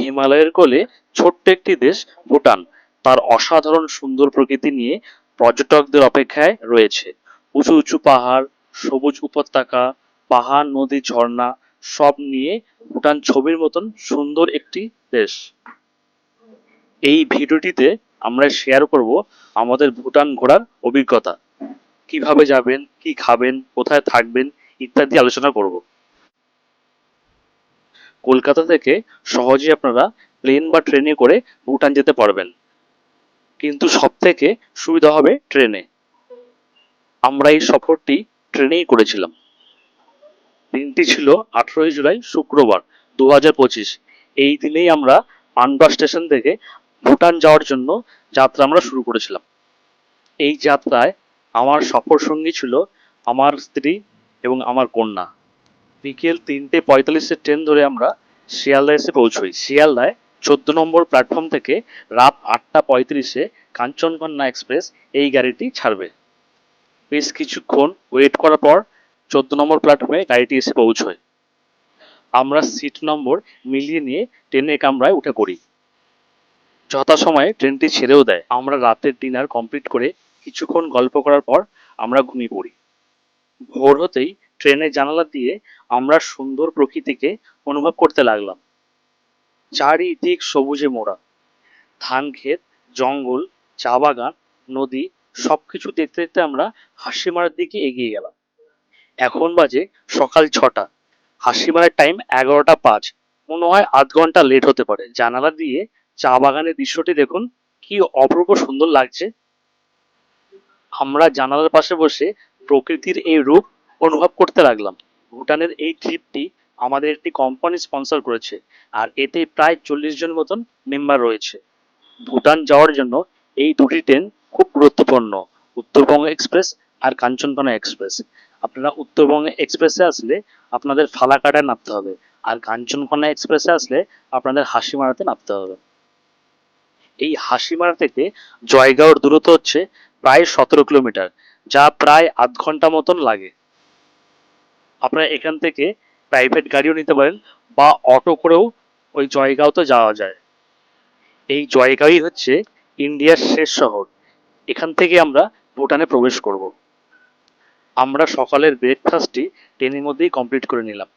হিমালয়ের কোলে ছোট্ট একটি দেশ ভুটান তার অসাধারণ সুন্দর প্রকৃতি নিয়ে পর্যটকদের অপেক্ষায় রয়েছে। উঁচু উঁচু পাহাড়, সবুজ উপত্যকা, পাহাড়, নদী, ঝর্ণা সব নিয়ে ভুটান ছবির মতন সুন্দর একটি দেশ। এই ভিডিওটিতে আমরা শেয়ার করব আমাদের ভুটান ঘোরার অভিজ্ঞতা। কিভাবে যাবেন, কি খাবেন, কোথায় থাকবেন ইত্যাদি আলোচনা করব। কলকাতা থেকে সহজেই আপনারা প্লেন বা ট্রেনে করে ভুটান যেতে পারবেন, কিন্তু সব থেকে সুবিধা হবে ট্রেনে। আমরা এই সফরটি ট্রেনেই করেছিলাম। দিনটি ছিল 18 জুলাই, শুক্রবার, 2025। এই দিনেই আমরা পান্ডুয়া স্টেশন থেকে ভুটান যাওয়ার জন্য যাত্রা আমরা শুরু করেছিলাম। এই যাত্রায় আমার সফর সঙ্গী ছিল আমার স্ত্রী এবং আমার কন্যা। বিকেল 3:45 ট্রেন ধরে আমরা শিয়ালদা এসে পৌঁছই। শিয়ালদায় 14 নম্বর প্ল্যাটফর্ম থেকে রাত 8:35 কাঞ্চনকন্যা এক্সপ্রেস এই গাড়িটি ছাড়বে। বেশ কিছুক্ষণ ওয়েট করার পর 14 নম্বর প্ল্যাটফর্মে গাড়িটি এসে পৌঁছয়। আমরা সিট নম্বর মিলিয়ে নিয়ে ট্রেনের কামরায় উঠে পড়ি। যথাসময়ে ট্রেনটি ছেড়েও দেয়। আমরা রাতের ডিনার কমপ্লিট করে কিছুক্ষণ গল্প করার পর আমরা ঘুমিয়ে পড়ি। ভোর হতেই ট্রেনের জানালা দিয়ে আমরা সুন্দর প্রকৃতিকে অনুভব করতে লাগলাম। চারিদিক সবুজে মোড়া, ধান ক্ষেত, জঙ্গল, চা বাগান, নদী সবকিছু দেখতে দেখতে আমরা হাসিমারার দিকে এগিয়ে গেলাম। এখন বাজে সকাল 6টা। হাসিমারার টাইম 11টা 5। মনে হয় আধ ঘন্টা লেট হতে পারে। জানালা দিয়ে চা বাগানের দৃশ্যটি দেখুন, কি অপূর্ব সুন্দর লাগছে। আমরা জানালার পাশে বসে প্রকৃতির এই রূপ অনুভব করতে লাগলাম। ভুটানের এই ট্রিপটি আমাদের একটি কোম্পানি স্পন্সর করেছে, আর এতে প্রায় 40 জন মতন মেম্বার রয়েছে। ভুটান যাওয়ার জন্য এই দুটি ট্রেন খুব গুরুত্বপূর্ণ, উত্তরবঙ্গ এক্সপ্রেস আর কাঞ্চনকন্যা এক্সপ্রেস। আপনারা উত্তরবঙ্গ এক্সপ্রেসে আসলে আপনাদের ফালাকাটায় নামতে হবে, আর কাঞ্চনকন্যা এক্সপ্রেসে আসলে আপনাদের হাসিমারাতে নামতে হবে। এই হাসিমারা থেকে জয়গাঁওর দূরত্ব হচ্ছে প্রায় 17 কিলোমিটার, যা প্রায় আধ ঘন্টা মতন লাগে। আপনারা এখান থেকে প্রাইভেট গাড়িও নিতে পারেন বা অটো করেও ওই জয়গাঁওতে যাওয়া যায়। এই জয়গাঁওই হচ্ছে ইন্ডিয়ার শেষ শহর। এখান থেকে আমরা ভুটানে প্রবেশ করব। আমরা সকালের ব্রেকফাস্টটি ট্রেনের মধ্যেই কমপ্লিট করে নিলাম।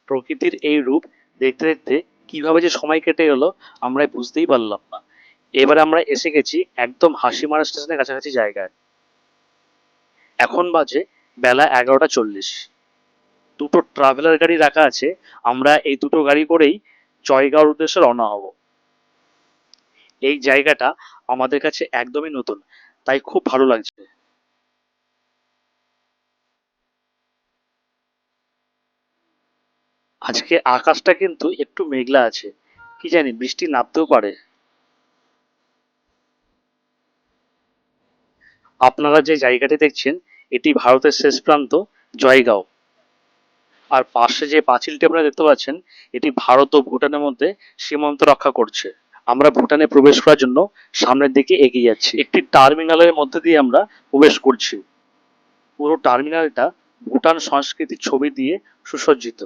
প্রকৃতির এই রূপ দেখতে দেখতে কিভাবে যে সময় কেটে গেল আমরা বুঝতেই পারলাম না। এবারে আমরা এসে গেছি একদম হাসিমারা স্টেশনের কাছাকাছি জায়গায়। এখন বাজে বেলা 11টা 40। দুটো ট্রাভেলার গাড়ি রাখা আছে। আমরা এই দুটো গাড়ি করেই জয়গাঁওর উদ্দেশ্যে রওনা হব। এই জায়গাটা আমাদের কাছে একদমই নতুন, তাই খুব ভালো লাগছে। আজকে আকাশটা কিন্তু একটু মেঘলা আছে, কি জানি বৃষ্টি নামতেও পারে। আপনারা যে জায়গাটি দেখছেন এটি ভারতের শেষ প্রান্ত, জয়গাঁও। আর পাশে যে পাঁচিলটি আপনারা দেখতে পাচ্ছেন এটি ভারত ও ভুটানের মধ্যে সীমান্ত রক্ষা করছে। আমরা ভুটানে প্রবেশ করার জন্য সামনের দিকে এগিয়ে যাচ্ছি। একটি টার্মিনালের মধ্যে দিয়ে আমরা প্রবেশ করছি। পুরো টার্মিনালটা ভুটান সংস্কৃতির ছবি দিয়ে সুসজ্জিত।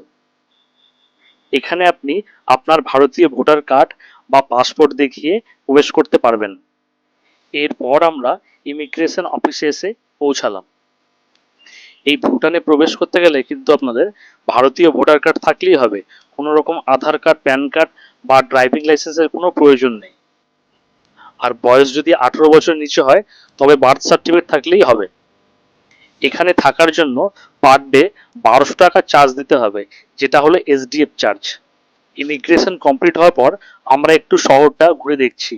এখানে আপনি আপনার ভারতীয় ভোটার কার্ড বা পাসপোর্ট দেখিয়ে প্রবেশ করতে পারবেন। এরপর আমরা ইমিগ্রেশন অফিসে এসে পৌঁছালাম। এই ভুটানে প্রবেশ করতে গেলে কিন্তু আপনাদের ভারতীয় ভোটার কার্ড থাকলেই হবে। কোনো রকম আধার কার্ড, প্যান কার্ড বা ড্রাইভিং লাইসেন্সের কোনো প্রয়োজন নেই। আর বয়স যদি 18 বছর নিচে হয় তবে বার্থ সার্টিফিকেট থাকলেই হবে। এখানে থাকার জন্য পার ডে 1200 টাকা চার্জ দিতে হবে, যেটা হলো এসডিএফ চার্জ। ইমিগ্রেশন কমপ্লিট হওয়ার পর আমরা একটু শহরটা ঘুরে দেখছি।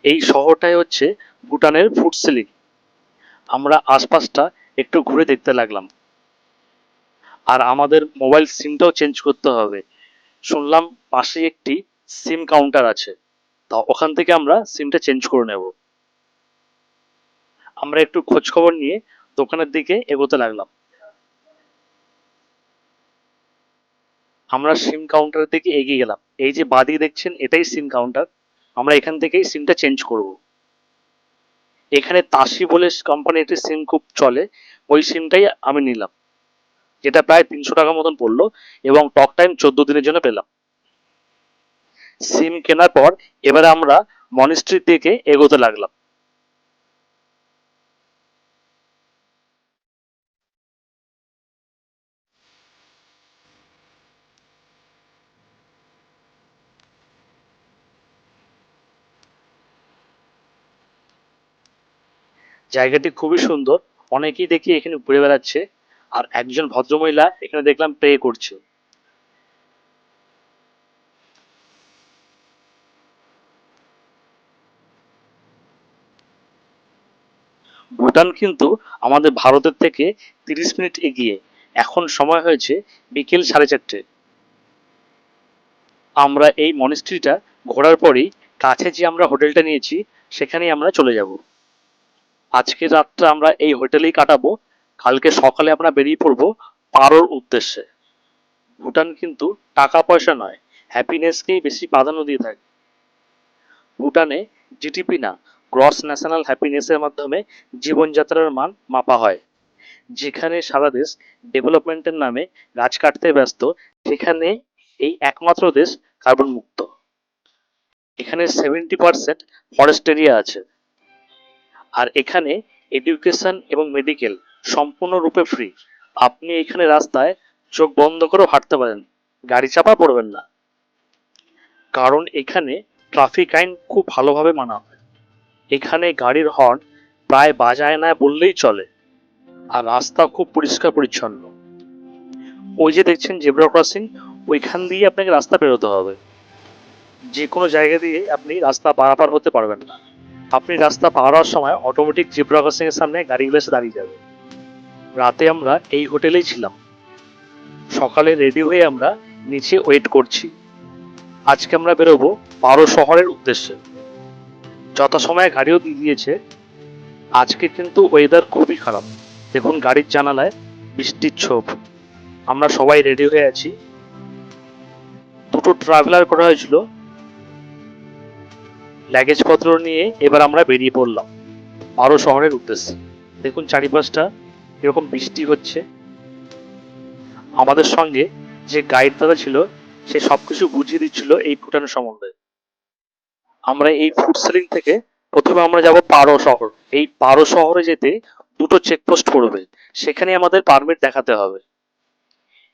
এই শহরটাই হচ্ছে ভুটানের ফুটসিলিং। আমরা আশপাশটা একটু ঘুরে দেখতে লাগলাম। আর আমাদের মোবাইল সিমটাও চেঞ্জ করতে হবে। শুনলাম পাশে একটি সিম কাউন্টার আছে, তা ওখান থেকে আমরা সিমটা চেঞ্জ করে নেব। আমরা একটু খোঁজ খবর নিয়ে দোকানের দিকে এগোতে লাগলাম। আমরা সিম কাউন্টারের দিকে এগিয়ে গেলাম। এই যে বাদিকে দেখছেন এটাই সিম কাউন্টার। আমরা এখান থেকেই সিমটা চেঞ্জ করব। এখানে তাসি বলে কোম্পানি একটি সিম খুব চলে, ওই সিমটাই আমি নিলাম। যেটা প্রায় 300 টাকা মতন পড়লো, এবং টক টাইম 14 দিনের জন্য পেলাম। সিম কেনার পর এবারে আমরা মনেস্ট্রির দিকে এগোতে লাগলাম। জায়গাটি খুবই সুন্দর, অনেকেই দেখি এখানে ঘুরে বেড়াচ্ছে, আর একজন ভদ্রমহিলা এখানে দেখলাম প্রে করছে। ভুটান কিন্তু আমাদের ভারতের থেকে 30 মিনিট এগিয়ে। এখন সময় হয়েছে বিকেল 4:30। আমরা এই মনেস্ট্রিটা ঘোরার পরেই কাছে যে আমরা হোটেলটা নিয়েছি সেখানেই আমরা চলে যাব। আজকের রাতটা আমরা এই হোটেলেই কাটাবো। কালকে সকালে আমরা বেরিয়ে পড়বো পারোর উদ্দেশ্যে। ভুটান কিন্তু টাকা পয়সা নয়, হ্যাপিনেসকেই বেশি প্রাধান্য দিয়ে থাকে। ভুটানে জিডিপি না, গ্রস ন্যাশনাল হ্যাপিনেসের মাধ্যমে জীবনযাত্রার মান মাপা হয়। যেখানে সারা দেশ ডেভেলপমেন্টের নামে গাছ কাটতে ব্যস্ত, সেখানে এই একমাত্র দেশ কার্বন মুক্ত। এখানে 70% ফরেস্ট এরিয়া আছে। আর এখানে এডুকেশন এবং মেডিকেল সম্পূর্ণরূপে ফ্রি। আপনি এখানে রাস্তায় চোখ বন্ধ করেও হাঁটতে পারেন, গাড়ি চাপা পড়বেন না। কারণ এখানে ট্রাফিক আইন খুব ভালোভাবে মানা হয়। এখানে গাড়ির হর্ন প্রায় বাজায় না বললেই চলে। আর রাস্তা খুব পরিষ্কার পরিচ্ছন্ন। ওই যে দেখছেন জেব্রা ক্রসিং, ওইখান দিয়ে আপনাকে রাস্তা পেরোতে হবে। যে কোনো জায়গা দিয়ে আপনি রাস্তা পারাপার হতে পারবেন না। আপনি রাস্তা পার হওয়ার সময় অটোমেটিক জেব্রা ক্রসিং এর সামনে গাড়িগুলো এসে দাঁড়িয়ে যাবে। রাতে আমরা এই হোটেলেই ছিলাম। সকালে রেডি হয়ে আমরা নিচে ওয়েট করছি। আজকে আমরা বেরোবো পারো শহরের উদ্দেশ্যে। যথাসময়ে গাড়িও দিয়ে দিয়েছে। আজকে কিন্তু ওয়েদার খুবই খারাপ। দেখুন গাড়ির জানালায় বৃষ্টির ছোপ। আমরা সবাই রেডি হয়ে আছি। দুটো ট্রাভেলার করা হয়েছিল। লাগেজ পত্র নিয়ে এবার আমরা বেরিয়ে পড়লাম পারো শহরের উদ্দেশ্যে। দেখুন চারিপাশটা এরকম বৃষ্টি হচ্ছে। আমাদের সঙ্গে যে গাইড দাদা ছিল সে সবকিছু বুঝিয়ে দিচ্ছিল এই ভুটানের সম্বন্ধে। আমরা এই ফুড সেলিং থেকে প্রথমে আমরা যাব পারো শহর। এই পারো শহরে যেতে দুটো চেকপোস্ট পড়বে, সেখানে আমাদের পারমিট দেখাতে হবে।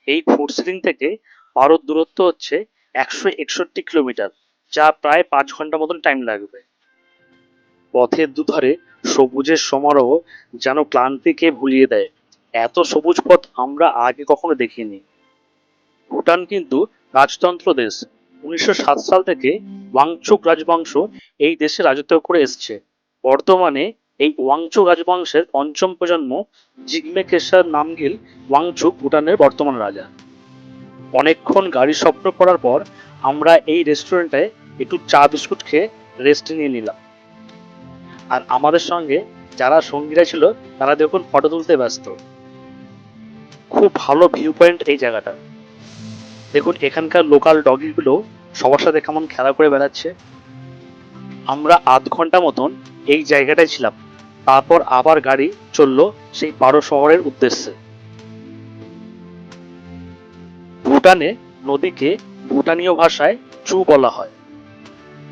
এই ফুড সেলিং থেকে পারোর দূরত্ব হচ্ছে 161 কিলোমিটার, যা প্রায় 5 ঘন্টা মতন টাইম লাগবে। পথের দুধারে সবুজের সমারোহ যেন ক্লান্তিকে ভুলিয়ে দেয়। এত সবুজ পথ আমরা আগে কখনো দেখিনি। ভুটান কিন্তু রাজতন্ত্র দেশ। 1907 সাল থেকে ওয়াংচুক রাজবংশ এই দেশে রাজত্ব করে এসছে। বর্তমানে এই ওয়াংচুক রাজবংশের পঞ্চম প্রজন্ম জিগমে কেশর নামগিল ওয়াংচুক ভুটানের বর্তমান রাজা। অনেকক্ষণ গাড়ি সফর করার পর আমরা এই রেস্টুরেন্টে একটু চা বিস্কুট খেয়ে রেস্ট নিয়ে নিলাম। আর আমাদের সঙ্গে যারা সঙ্গীরা ছিল তারা দেখুন ফটো তুলতে ব্যস্ত। খুব ভালো ভিউ পয়েন্ট এই জায়গাটা। দেখুন এখানকার লোকাল ডগিগুলো সবার সাথে কেমন খেলা করে বেড়াচ্ছে। আমরা আধ ঘন্টা মতন এই জায়গাটায় ছিলাম। তারপর আবার গাড়ি চললো সেই পারো শহরের উদ্দেশ্যে। ভুটানে নদীকে ভুটানীয় ভাষায় চু বলা হয়।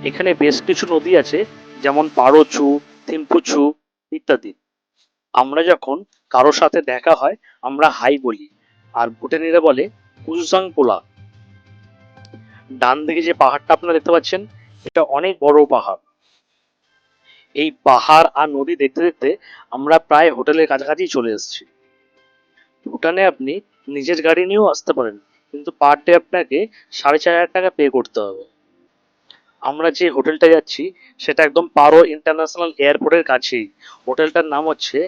এখানে বেশ কিছু নদী আছে, যেমন পারো চু, থিম্পু চু ইত্যাদি। আমরা যখন কারোর সাথে দেখা হয় আমরা হাই বলি, আর ভুটানিরা বলে কুজসাং পোলা। ডান দিকে যে পাহাড়টা আপনারা দেখতে পাচ্ছেন এটা অনেক বড় পাহাড়। এই পাহাড় আর নদী দেখতে দেখতে আমরা প্রায় হোটেলের কাছাকাছি চলে এসেছি। ভুটানে আপনি নিজের গাড়ি নিয়েও আসতে পারেন, কিন্তু পার ডে আপনাকে 4,500 টাকা পে করতে হবে। আমরা যে হোটেলটা যাচ্ছি সেটা একদম পারো ইন্টারন্যাশনাল এয়ারপোর্টের কাছেই। হোটেলটার নাম হচ্ছে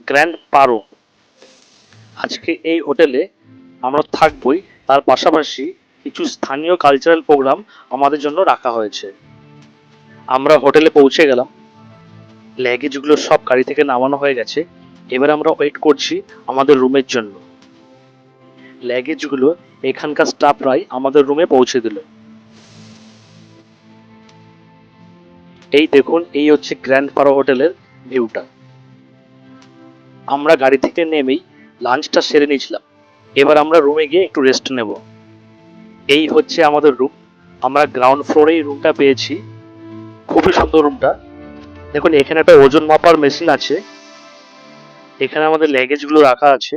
গ্র্যান্ড পারো। আজকে এই হোটেলে আমরা থাকবই, তার পাশাপাশি কিছু স্থানীয় কালচারাল প্রোগ্রাম আমাদের জন্য রাখা হয়েছে। আমরা হোটেলে পৌঁছে গেলাম। লাগেজগুলো সব গাড়ি থেকে নামানো হয়ে গেছে। এবার আমরা ওয়েট করছি আমাদের রুমের জন্য। লাগেজগুলো এখানকার স্টাফরাই আমাদের রুমে পৌঁছে দিল। এই দেখুন এই হচ্ছে গ্র্যান্ড পারো হোটেলের ভিউটা। আমরা গাড়ি থেকে নেমেই লাঞ্চটা সেরে নিয়েছিলাম। এবার আমরা রুমে গিয়ে একটু রেস্ট নেব। এই হচ্ছে আমাদের রুম। আমরা গ্রাউন্ড ফ্লোরেই রুমটা পেয়েছি। খুবই সুন্দর রুমটা। দেখুন এখানে একটা ওজন মাপার মেশিন আছে। এখানে আমাদের লাগেজ গুলো রাখা আছে।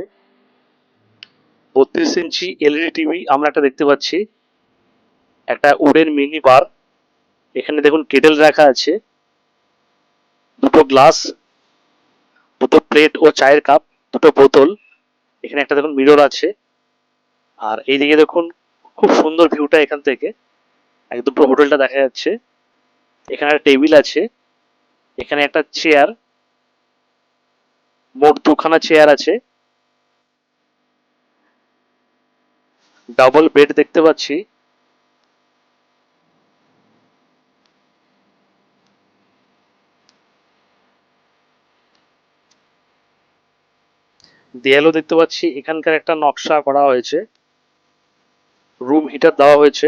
32 ইঞ্চি এলইডি টিভি আমরা একটা দেখতে পাচ্ছি। একটা উডেন মিনি বার। এখানে দেখুন কেটেল রাখা আছে, দুটো গ্লাস, দুটো প্লেট ও চায়ের কাপ, দুটো বোতল। এখানে একটা দেখুন মিরর আছে। আর এইদিকে দেখুন খুব সুন্দর ভিউটা এখান থেকে, একদম পুরো হোটেলটা দেখা যাচ্ছে। এখানে একটা টেবিল আছে, এখানে একটা চেয়ার, মোট দুখানা চেয়ার আছে, ডাবল বেড দেখতে পাচ্ছি। দেয়ালও দেখতে পাচ্ছি, এখানকার একটা নকশা করা হয়েছে। রুম হিটার দেওয়া হয়েছে।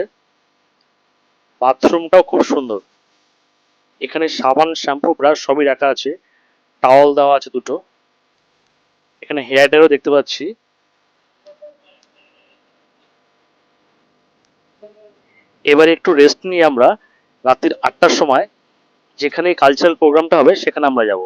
বাথরুমটাও খুব সুন্দর। এখানে সাবান, শ্যাম্পু, ব্রাশ সবই রাখা আছে। টাওয়াল দেওয়া আছে দুটো। এখানে হেয়ার ড্রায়ারও দেখতে পাচ্ছি। এবারে একটু রেস্ট নিয়ে আমরা রাত্রির 8টার সময় যেখানে কালচারাল প্রোগ্রামটা হবে সেখানে আমরা যাব।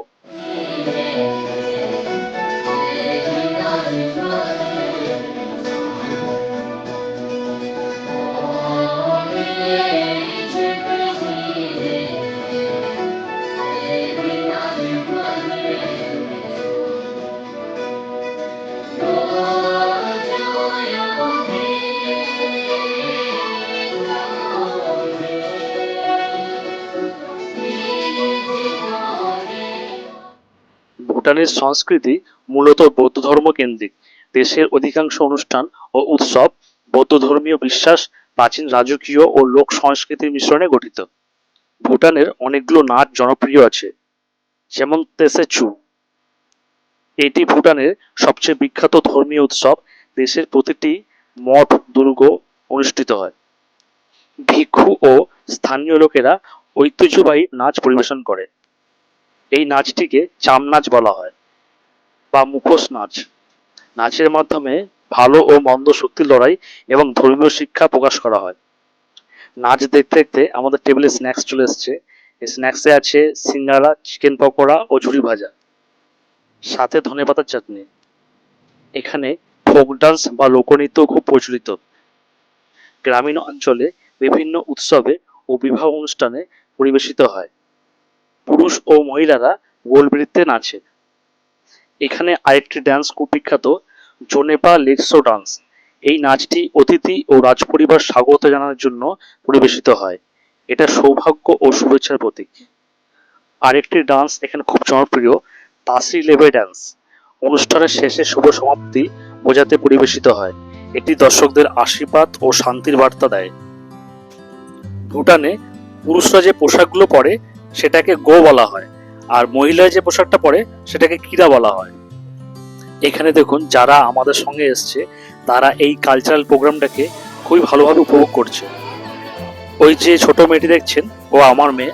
ভুটানের সংস্কৃতি মূলত বৌদ্ধ ধর্ম কেন্দ্রিক। দেশের অধিকাংশ অনুষ্ঠান ও উৎসব বৌদ্ধ ধর্মীয় বিশ্বাস, প্রাচীন রাজকীয় ও লোক সংস্কৃতির মিশ্রণে গঠিত। ভুটানের অনেকগুলো নাচ জনপ্রিয় আছে, যেমন তেসেচু। এটি ভুটানের সবচেয়ে বিখ্যাত ধর্মীয় উৎসব। দেশের প্রতিটি মঠ, দুর্গ অনুষ্ঠিত হয়। ভিক্ষু ও স্থানীয় লোকেরা ঐতিহ্যবাহী নাচ পরিবেশন করে। এই নাচটিকে চাম নাচ বলা হয় বা মুখোশ নাচ। নাচের মাধ্যমে ভালো ও মন্দ শক্তির লড়াই এবং ধর্মীয় শিক্ষা প্রকাশ করা হয়। নাচ দেখতে দেখতে আমাদের টেবিলে স্ন্যাক্স চলে এসছে। এই স্ন্যাক্সে আছে সিঙ্গারা, চিকেন পকোড়া ও ঝুরি ভাজা, সাথে ধনেপাতার চাটনি। এখানে ফোক ডান্স বা লোকনৃত্য খুব প্রচলিত। গ্রামীণ অঞ্চলে বিভিন্ন উৎসবে ও বিবাহ অনুষ্ঠানে পরিবেশিত হয়। পুরুষ ও মহিলারা গোলবৃত্তে নাচে। এখানে আরেকটি ডান্স খুব বিখ্যাত, জোনেপা লেটসো ডান্স। এই নাচটি অতিথি ও রাজপরিবার স্বাগত জানানোর জন্য পরিবেশিত হয়। এটা সৌভাগ্য ও শুভেচ্ছার প্রতীক। আরেকটি ডান্স এখানে খুব জনপ্রিয়, তাসি লেবে ডান্স। অনুষ্ঠানের শেষে শুভ সমাপ্তি বোঝাতে পরিবেশিত হয়। এটি দর্শকদের আশীর্বাদ ও শান্তির বার্তা দেয়। ভুটানে পুরুষরা যে পোশাকগুলো পরে সেটাকে গো বলা হয়, আর মহিলারা যে পোশাকটা পরে সেটাকে কিরা বলা হয়। এখানে দেখুন যারা আমাদের সঙ্গে এসছে তারা এই কালচারাল প্রোগ্রামটাকে খুবই ভালোভাবে উপভোগ করছে। ওই যে ছোট মেয়েটি দেখছেন, ও আমার মেয়ে।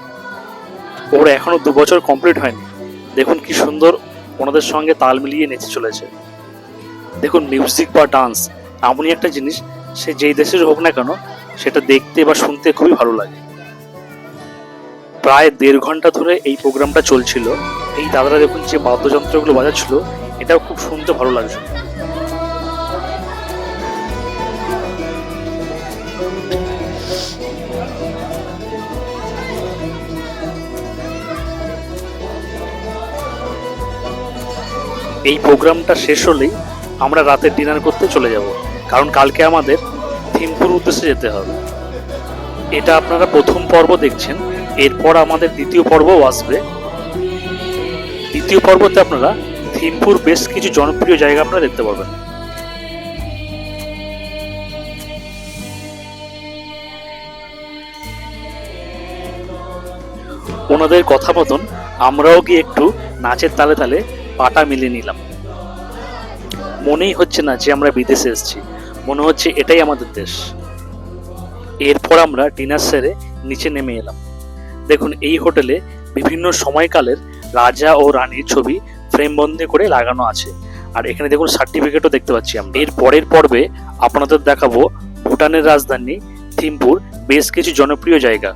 ওর এখনো 2 বছর কমপ্লিট হয়নি। দেখুন কি সুন্দর ওনাদের সঙ্গে তাল মিলিয়ে নেচে চলেছে। দেখুন মিউজিক বা ডান্স এমনই একটা জিনিস, সে যেই দেশের হোক না কেন সেটা দেখতে বা শুনতে খুবই ভালো লাগে। প্রায় 1.5 ঘন্টা ধরে এই প্রোগ্রামটা চলছিল। এই দাদারা দেখুন যে বাদ্যযন্ত্রগুলো বাজাচ্ছিল, এটাও খুব শুনতে ভালো লাগছিল। এই প্রোগ্রামটা শেষ হলেই আমরা রাতে ডিনার করতে চলে যাব, কারণ কালকে আমাদের থিম্পুর উদ্দেশ্যে যেতে হবে। এটা আপনারা প্রথম পর্ব দেখছেন, এরপর আমাদের দ্বিতীয় পর্বও আসবে। দ্বিতীয় পর্বতে আপনারা থিম্পুর বেশ কিছু জনপ্রিয় জায়গা আপনারা দেখতে পাবেন। ওনাদের কথা মতন আমরাও গিয়ে একটু নাচের তালে তালে পাটা মিলিয়ে নিলাম। মনেই হচ্ছে না যে আমরা বিদেশে এসেছি, মনে হচ্ছে এটাই আমাদের দেশ। এরপর আমরা ডিনার সেরে নিচে নেমে এলাম। দেখুন এই হোটেলে বিভিন্ন সময়কালের রাজা ও রানীর ছবি ফ্রেমবন্দি করে লাগানো আছে। আর এখানে দেখুন সার্টিফিকেটও দেখতে পাচ্ছি আমরা। এর পরের পর্বে আপনাদের দেখাবো ভুটানের রাজধানী থিম্পুর বেশ কিছু জনপ্রিয় জায়গা।